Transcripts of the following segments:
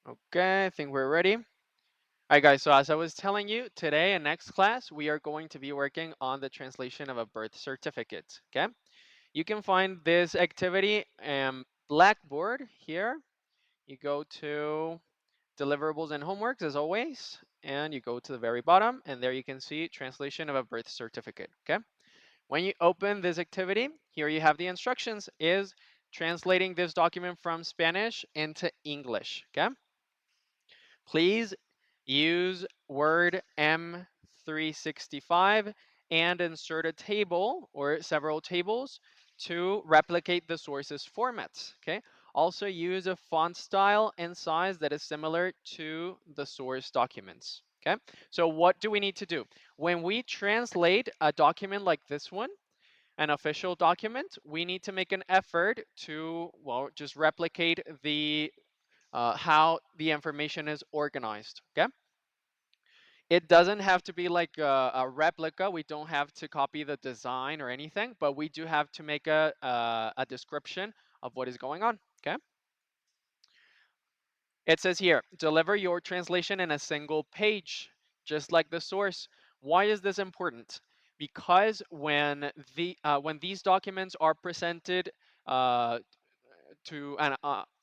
Okay, I think we're ready. All right, guys, so as I was telling you, today in next class, we are going to be working on the translation of a birth certificate, okay? You can find this activity in Blackboard here. You go to deliverables and homeworks as always, and you go to the very bottom, and there you can see translation of a birth certificate, okay? When you open this activity, here you have the instructions, is translating this document from Spanish into English, okay? Please use Word M365 and insert a table or several tables to replicate the source's formats. Okay. Also use a font style and size that is similar to the source documents. Okay. So what do we need to do? When we translate a document like this one, an official document, we need to make an effort to, well, just replicate the how the information is organized. Okay. It doesn't have to be like a replica. We don't have to copy the design or anything, but we do have to make a description of what is going on. Okay. It says here, deliver your translation in a single page, just like the source. Why is this important? Because when these documents are presented uh, to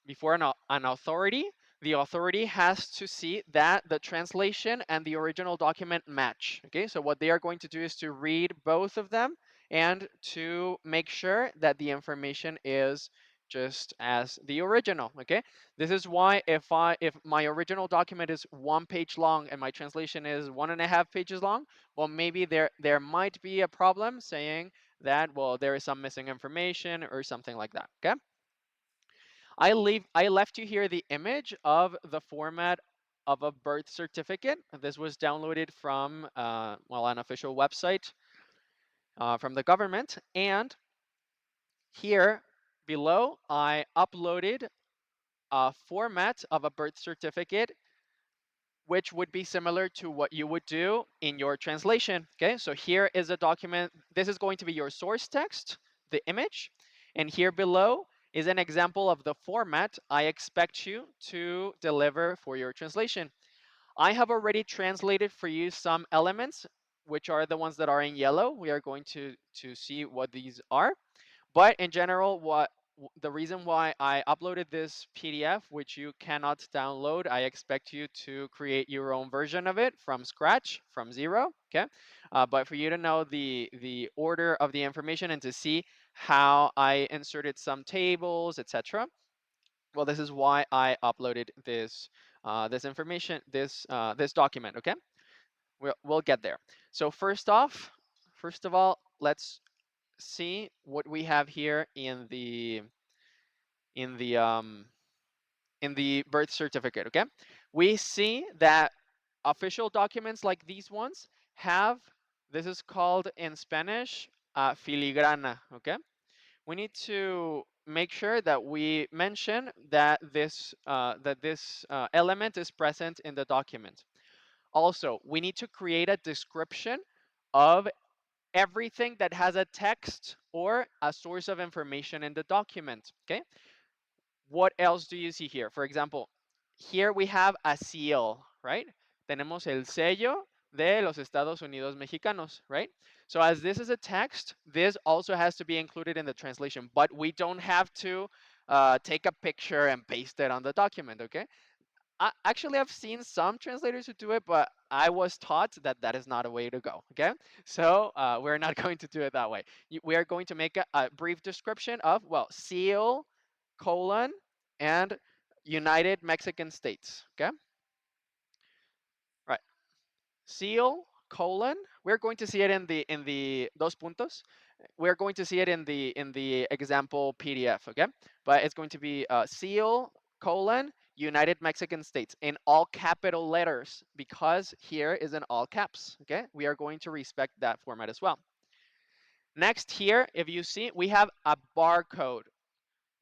before an authority, the authority has to see that the translation and the original document match. Okay, so what they are going to do is to read both of them and to make sure that the information is just as the original. Okay, this is why if my original document is 1 page long and my translation is 1.5 pages long, well, maybe there might be a problem saying that, well, there is some missing information or something like that. Okay. I left you here the image of the format of a birth certificate. This was downloaded from well, an official website from the government. And here below, I uploaded a format of a birth certificate, which would be similar to what you would do in your translation. Okay, so here is a document. This is going to be your source text, the image, and here below is an example of the format I expect you to deliver for your translation. I have already translated for you some elements, which are the ones that are in yellow. We are going to see what these are. But in general, the reason why I uploaded this PDF, which you cannot download, I expect you to create your own version of it from scratch, from zero. Okay, but for you to know the order of the information and to see how I inserted some tables, etc. Well, this is why I uploaded this information, this document. Okay, we'll get there. So first of all, let's see what we have here in the um, in the birth certificate. Okay, we see that official documents like these ones have, this is called in Spanish, filigrana. Okay, we need to make sure that we mention that this element is present in the document. Also, we need to create a description of everything that has a text or a source of information in the document. Okay. What else do you see here? For example, here we have a seal, right? Tenemos el sello de los Estados Unidos Mexicanos, right? So as this is a text, this also has to be included in the translation, but we don't have to take a picture and paste it on the document, okay? Actually, I've seen some translators who do it, but I was taught that that is not a way to go. Okay, so we're not going to do it that way. We are going to make a brief description of, well, seal, colon, and United Mexican States. Okay, right. Seal, colon. We're going to see it in the dos puntos. We're going to see it in the example PDF. Okay, but it's going to be seal, colon, United Mexican States in all capital letters, because here is in all caps. Okay, we are going to respect that format as well. Next here, if you see, we have a barcode,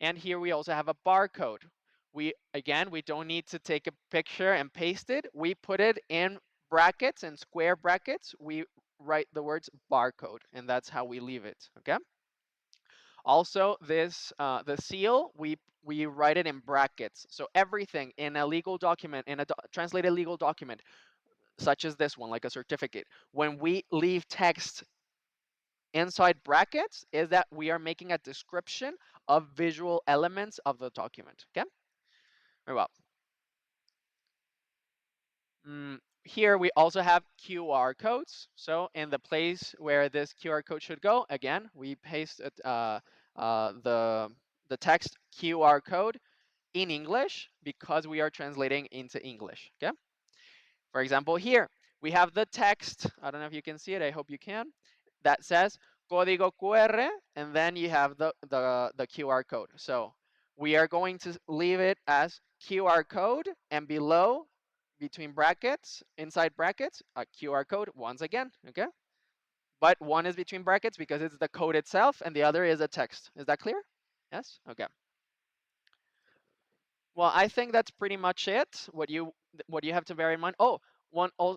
and here we also have a barcode. We don't need to take a picture and paste it. We put it in brackets and square brackets. We write the words barcode, and that's how we leave it. Okay. Also, this the seal, we write it in brackets. So everything in a legal document, in a translated legal document, such as this one, like a certificate, when we leave text inside brackets, is that we are making a description of visual elements of the document. Okay, very well. Here we also have QR codes. So in the place where this QR code should go, again, we paste it, the text QR code in English because we are translating into English. Okay. For example, here we have the text. I don't know if you can see it. I hope you can. That says Código QR, and then you have the QR code. So we are going to leave it as QR code, and below, between brackets, inside brackets, a QR code once again. Okay. But one is between brackets because it's the code itself, and the other is a text. Is that clear? Yes. Okay. Well, I think that's pretty much it. What you have to bear in mind. Oh,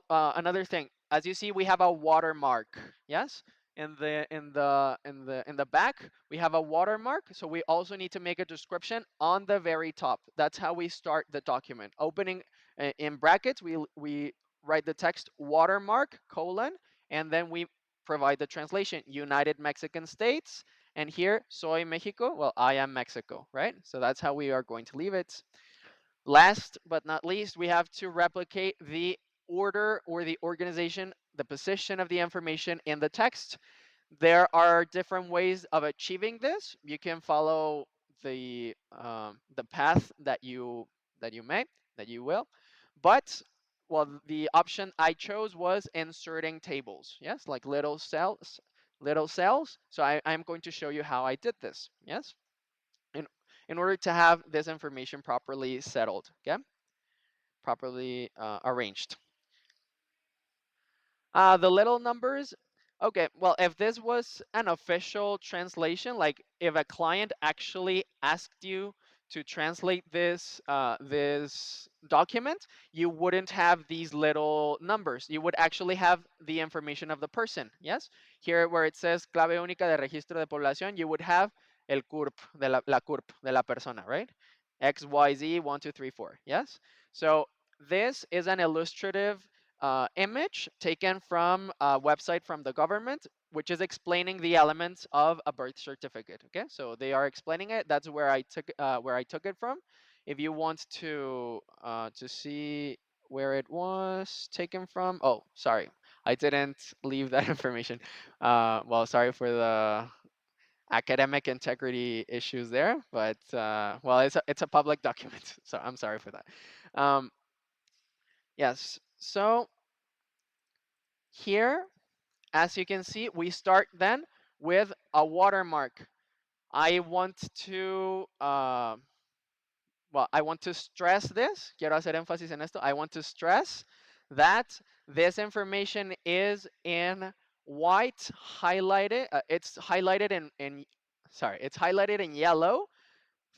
another thing. As you see, we have a watermark. Yes, in the back we have a watermark. So we also need to make a description on the very top. That's how we start the document. Opening in brackets, we write the text watermark colon, and then we provide the translation United Mexican States, and here, soy Mexico. Well, I am Mexico, right? So that's how we are going to leave it. Last but not least, we have to replicate the order or the organization, the position of the information in the text. There are different ways of achieving this. You can follow the path that you will, but well, the option I chose was inserting tables. Yes, like little cells. So I'm going to show you how I did this. Yes, in in order to have this information properly settled. Okay, properly arranged. The little numbers. Okay, well, if this was an official translation, like if a client actually asked you to translate this document, you wouldn't have these little numbers. You would actually have the information of the person. Yes, here where it says clave única de registro de población, you would have el CURP la CURP de la persona, right? XYZ 1234. Yes, so this is an illustrative image taken from a website from the government, which is explaining the elements of a birth certificate. Okay, so they are explaining it. That's where I took it from. If you want to see where it was taken from, oh, sorry, I didn't leave that information. Well, sorry for the academic integrity issues there, but well, it's a public document, so I'm sorry for that. Yes, so here, as you can see, we start then with a watermark. I want to, I want to stress this. Quiero hacer énfasis en esto. I want to stress that this information is in white highlighted. It's highlighted it's highlighted in yellow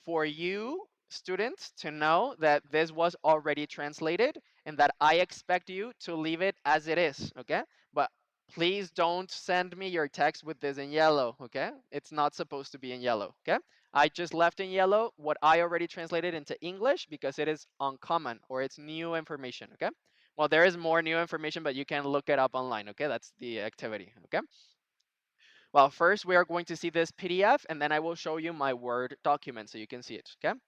for you students to know that this was already translated and that I expect you to leave it as it is, okay? But please don't send me your text with this in yellow, okay? It's not supposed to be in yellow, okay? I just left in yellow what I already translated into English because it is uncommon or it's new information, okay? Well, there is more new information, but you can look it up online, okay? That's the activity, okay? Well, first we are going to see this PDF and then I will show you my Word document so you can see it, okay?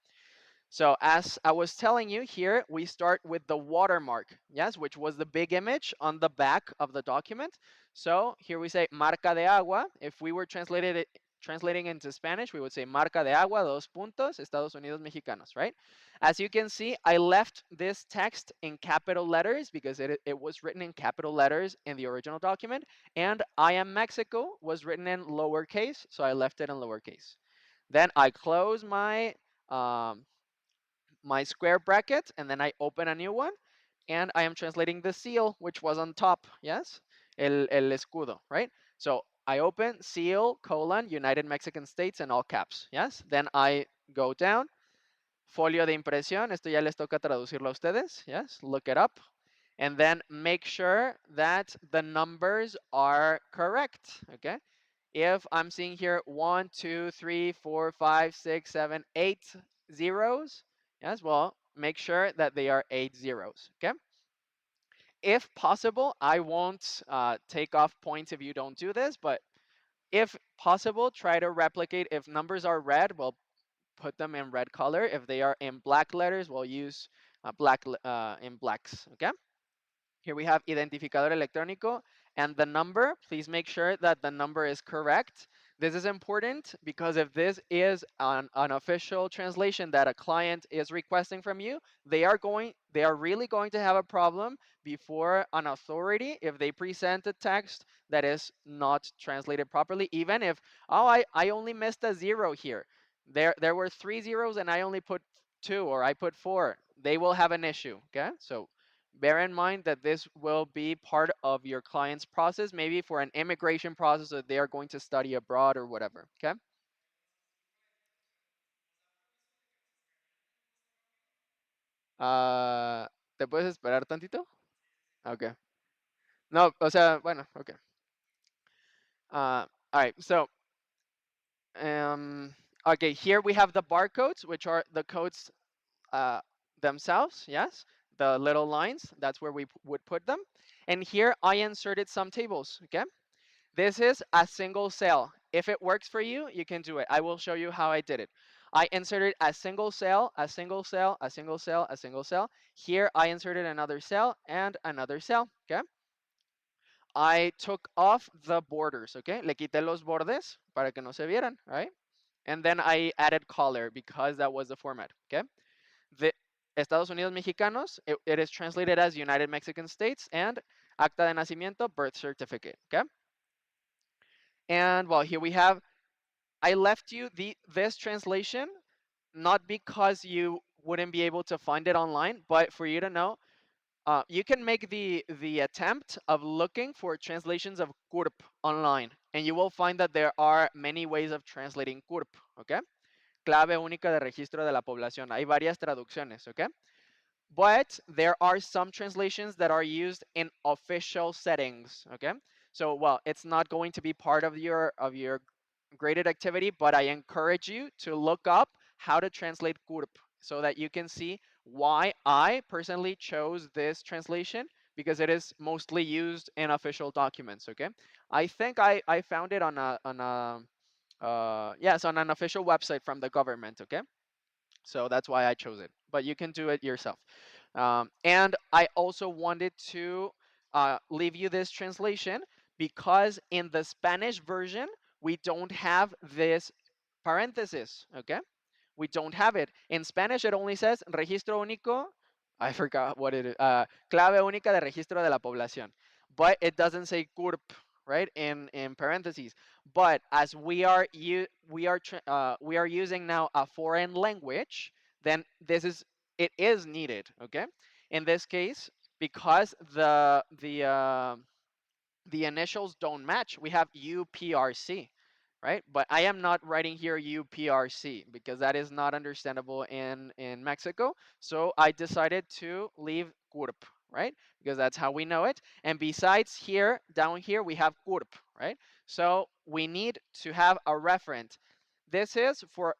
So as I was telling you here, we start with the watermark, yes, which was the big image on the back of the document. So here we say marca de agua. If we were translating into Spanish, we would say marca de agua, dos puntos, Estados Unidos Mexicanos, right? As you can see, I left this text in capital letters because it was written in capital letters in the original document, and I am Mexico was written in lowercase, so I left it in lowercase. Then I close um, my square bracket and then I open a new one and I am translating the seal which was on top, yes? El escudo, right? So I open seal colon United Mexican States in all caps, yes? Then I go down, folio de impresión, esto ya les toca traducirlo a ustedes, yes? Look it up. And then make sure that the numbers are correct, okay? If I'm seeing here 1, 2, 3, 4, 5, 6, 7, 8 zeros, yes, well, make sure that they are 8 zeros, okay? If possible, I won't take off points if you don't do this, but if possible, try to replicate. If numbers are red, we'll put them in red color. If they are in black letters, we'll use in blacks, okay? Here we have identificador electrónico and the number. Please make sure that the number is correct. This is important because if this is an official translation that a client is requesting from you, they are really going to have a problem before an authority if they present a text that is not translated properly, even if, oh, I only missed a zero here. There were 3 zeros and I only put 2 or I put 4. They will have an issue, okay? So bear in mind that this will be part of your client's process, maybe for an immigration process that they are going to study abroad or whatever, okay? Uh, ¿Te puedes esperar tantito? Okay. No, o sea, bueno, okay. All right, so, um, okay, here we have the barcodes, which are the codes uh, themselves, yes? The little lines, that's where we would put them. And here I inserted some tables, okay? This is a single cell. If it works for you, you can do it. I will show you how I did it. I inserted a single cell, a single cell, a single cell, a single cell. Here I inserted another cell and another cell, okay? I took off the borders, okay? Le quité los bordes para que no se vieran, right? And then I added color because that was the format, okay? The Estados Unidos Mexicanos, it is translated as United Mexican States, and acta de nacimiento, birth certificate, okay? And well, here we have, I left you this translation not because you wouldn't be able to find it online, but for you to know, you can make the attempt of looking for translations of CURP online, and you will find that there are many ways of translating CURP, okay? Clave única de registro de la población. Hay varias traducciones, okay? But there are some translations that are used in official settings, okay? So, well, it's not going to be part of your graded activity, but I encourage you to look up how to translate CURP so that you can see why I personally chose this translation, because it is mostly used in official documents, okay? I think I found it on a yes, on an official website from the government, okay? So that's why I chose it. But you can do it yourself. And I also wanted to leave you this translation because in the Spanish version, we don't have this parenthesis, okay? We don't have it. In Spanish, it only says registro único. I forgot what it is. Clave única de registro de la población. But it doesn't say CURP, right? In parentheses. But as we are using now a foreign language, then it is needed. Okay. In this case, because the initials don't match, we have UPRC, right? But I am not writing here UPRC because that is not understandable in Mexico. So I decided to leave CURP, right? Because that's how we know it. And besides here, down here, we have CURP, right? So we need to have a referent. This is for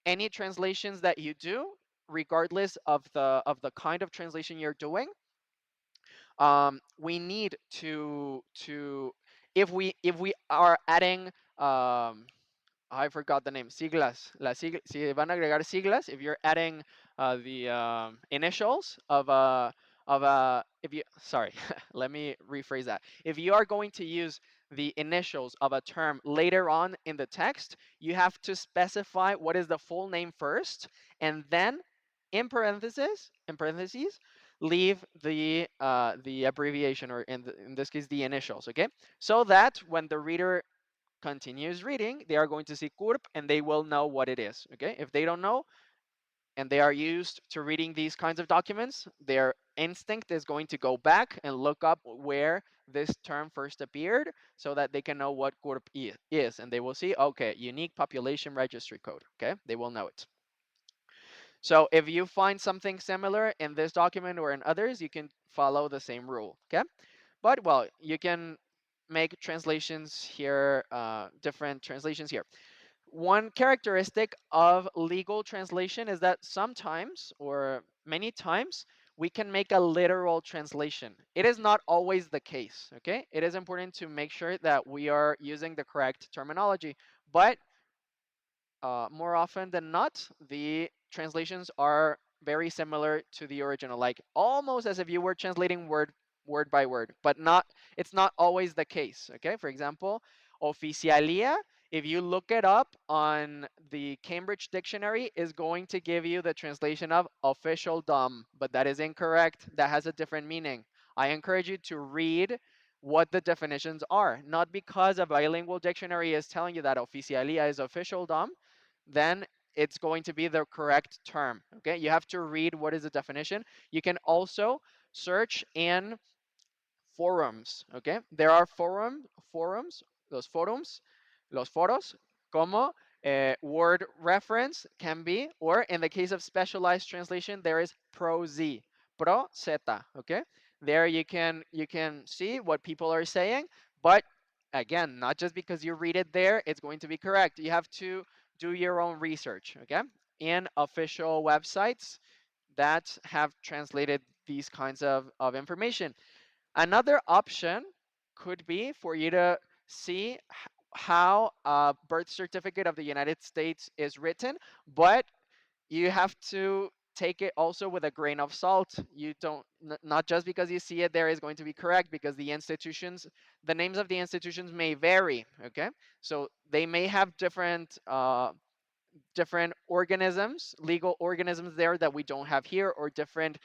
any translations that you do, regardless of the kind of translation you're doing. We need to if we are adding I forgot the name, siglas. Si van a agregar siglas, if you're adding the initials of a if you sorry, let me rephrase that. If you are going to use the initials of a term later on in the text, you have to specify what is the full name first, and then in parentheses, leave the abbreviation, or in this case the initials, okay? So that when the reader continues reading, they are going to see CURP and they will know what it is, okay? If they don't know and they are used to reading these kinds of documents, their instinct is going to go back and look up where this term first appeared so that they can know what CURP is, and they will see, okay, unique population registry code, okay? They will know it. So if you find something similar in this document or in others, you can follow the same rule, okay? But well, you can make translations here, different translations here. One characteristic of legal translation is that sometimes, or many times, we can make a literal translation. It is not always the case, okay? It is important to make sure that we are using the correct terminology, but more often than not, the translations are very similar to the original, like almost as if you were translating word by word, but not. It's not always the case. Okay, for example, oficialía. If you look it up on the Cambridge Dictionary, is going to give you the translation of officialdom, but that is incorrect. That has a different meaning. I encourage you to read what the definitions are, not because a bilingual dictionary is telling you that oficialía is officialdom, then it's going to be the correct term. Okay, you have to read what is the definition. You can also search in forums. Okay, there are forums, los foros, como word reference can be, or in the case of specialized translation, there is ProZ, Pro Zeta. Okay, there you can see what people are saying, but again, not just because you read it there, it's going to be correct. You have to do your own research. Okay, in official websites that have translated these kinds of information. Another option could be for you to see how a birth certificate of the United States is written, but you have to take it also with a grain of salt. You don't, not just because you see it there is going to be correct, because the names of the institutions may vary. Okay, so they may have different organisms, legal organisms there that we don't have here, or different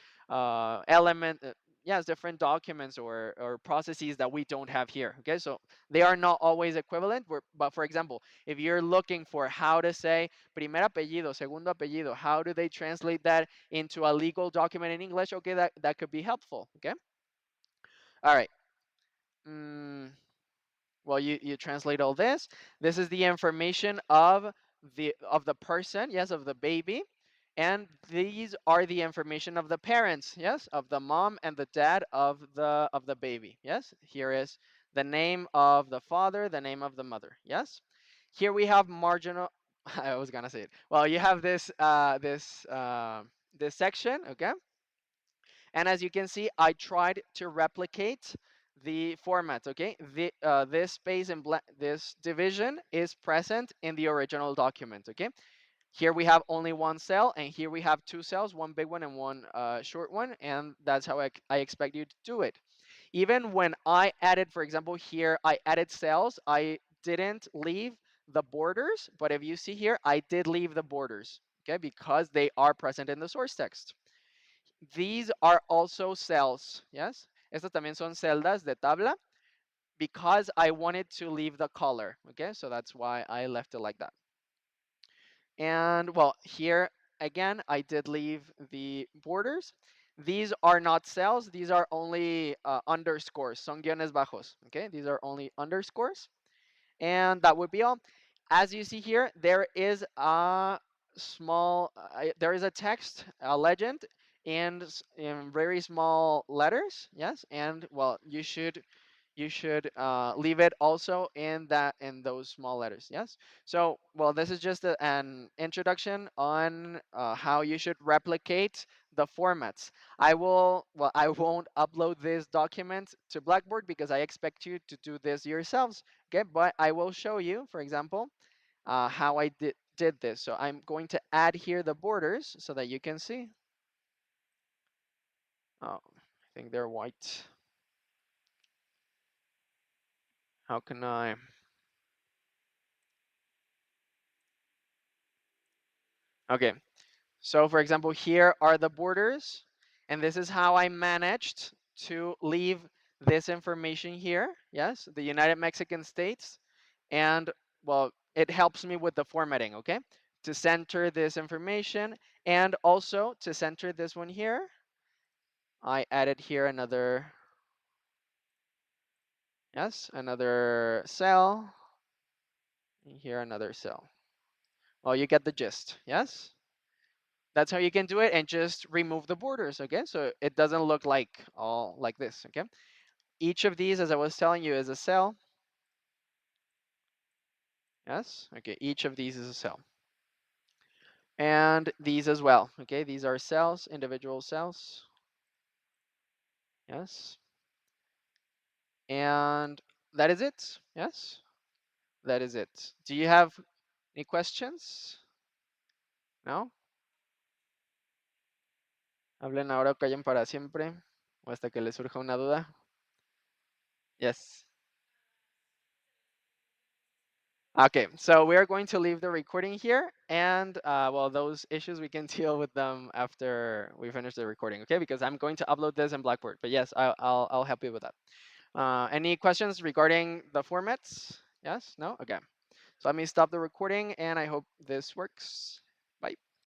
yes, different documents or processes that we don't have here. Okay, so they are not always equivalent. But for example, if you're looking for how to say primer apellido, segundo apellido, how do they translate that into a legal document in English? Okay, that could be helpful. Okay, all right. Mm, well, you translate all this. This is the information of the person, yes, of the baby, and these are the information of the parents, yes, of the mom and the dad of the baby. Yes, here is the name of the father, the name of the mother. Yes, here we have marginal. I was gonna say it. Well, you have this section. Okay, and as you can see, I tried to replicate the format. Okay, this space and this division is present in the original document. Okay, here we have only one cell, and here we have two cells, one big one and one short one, and that's how I expect you to do it. Even when I added, for example, here I added cells, I didn't leave the borders, but if you see here, I did leave the borders, okay, because they are present in the source text. These are also cells, yes? Estas también son celdas de tabla because I wanted to leave the color, okay? So that's why I left it like that. And well, here again, I did leave the borders. These are not cells, these are only underscores, son guiones bajos, okay? These are only underscores. And that would be all. As you see here, there is a there is a text, a legend, and in very small letters. Yes, and well, you should leave it also in those small letters. Yes. So well, this is just an introduction on how you should replicate the formats. I won't upload this document to Blackboard because I expect you to do this yourselves. Okay, but I will show you, for example, how I did this. So I'm going to add here the borders so that you can see. Oh, I think they're white. How can I? Okay, so for example, here are the borders, and this is how I managed to leave this information here. Yes, the United Mexican States, and well, it helps me with the formatting, okay? To center this information and also to center this one here, I added here another, yes, another cell, and here another cell. Well, you get the gist, yes? That's how you can do it and just remove the borders, okay? So it doesn't look like all like this, okay? Each of these, as I was telling you, is a cell. Yes, okay, each of these is a cell. And these as well, okay? These are cells, individual cells. Yes. And that is it, yes? That is it. Do you have any questions? No? Hablen ahora o callen para siempre, o hasta que les surja una duda. Yes. Okay, so we are going to leave the recording here, and well, those issues we can deal with them after we finish the recording, okay? Because I'm going to upload this in Blackboard, but yes, I'll help you with that. Any questions regarding the formats? Yes? No? Okay. So let me stop the recording, and I hope this works.